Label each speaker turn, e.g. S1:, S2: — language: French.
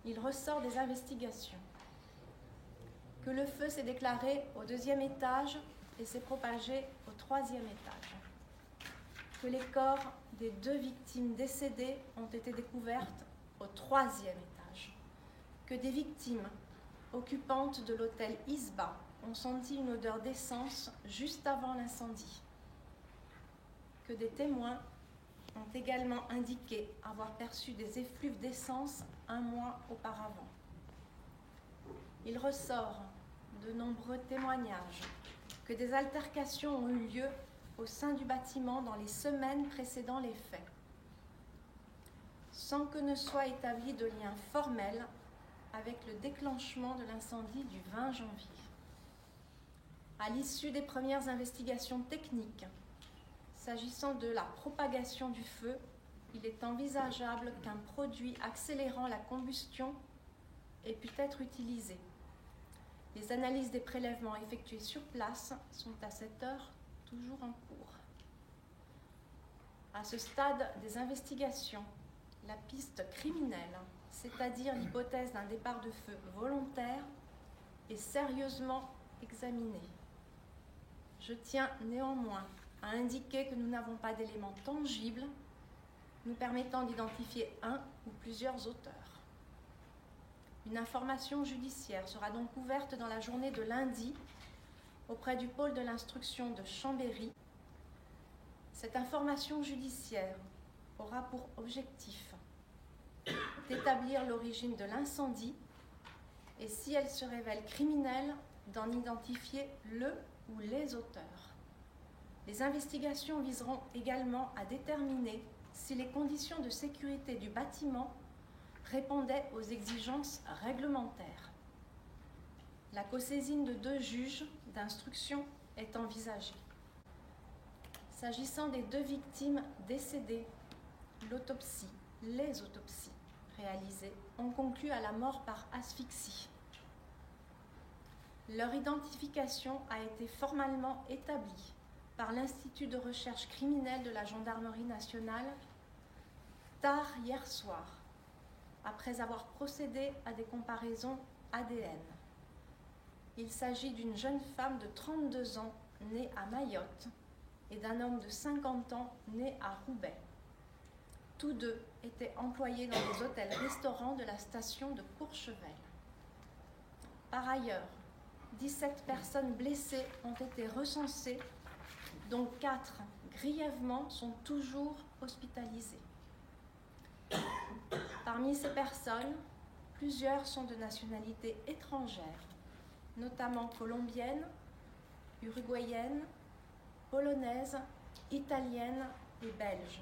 S1: il ressort des investigations que le feu s'est déclaré au 2e étage et s'est propagé au 3e étage, que les corps des 2 victimes décédées ont été découvertes au 3e étage, que des victimes occupantes de l'hôtel Isba ont senti une odeur d'essence juste avant l'incendie, que des témoins ont également indiqué avoir perçu des effluves d'essence 1 mois auparavant. Il ressort de nombreux témoignages que des altercations ont eu lieu au sein du bâtiment dans les semaines précédant les faits, sans que ne soit établi de lien formel avec le déclenchement de l'incendie du 20 janvier. À l'issue des premières investigations techniques, s'agissant de la propagation du feu, il est envisageable qu'un produit accélérant la combustion ait pu être utilisé. Les analyses des prélèvements effectués sur place sont à cette heure toujours en cours. À ce stade des investigations, la piste criminelle, c'est-à-dire l'hypothèse d'un départ de feu volontaire, est sérieusement examinée. Je tiens néanmoins à indiquer que nous n'avons pas d'éléments tangibles nous permettant d'identifier un ou plusieurs auteurs. Une information judiciaire sera donc ouverte dans la journée de lundi auprès du pôle de l'instruction de Chambéry. Cette information judiciaire aura pour objectif d'établir l'origine de l'incendie et, si elle se révèle criminelle, d'en identifier le ou les auteurs. Les investigations viseront également à déterminer si les conditions de sécurité du bâtiment répondaient aux exigences réglementaires. La cosaisine de 2 juges d'instruction est envisagée. S'agissant des 2 victimes décédées, les autopsies réalisées ont conclu à la mort par asphyxie. Leur identification a été formellement établie par l'Institut de recherche criminelle de la Gendarmerie nationale tard hier soir, après avoir procédé à des comparaisons ADN. Il s'agit d'une jeune femme de 32 ans née à Mayotte et d'un homme de 50 ans né à Roubaix. Tous 2 étaient employés dans les hôtels-restaurants de la station de Courchevel. Par ailleurs, 17 personnes blessées ont été recensées, dont 4 grièvement sont toujours hospitalisées. Parmi ces personnes, plusieurs sont de nationalité étrangère, notamment colombienne, uruguayenne, polonaise, italienne et belge.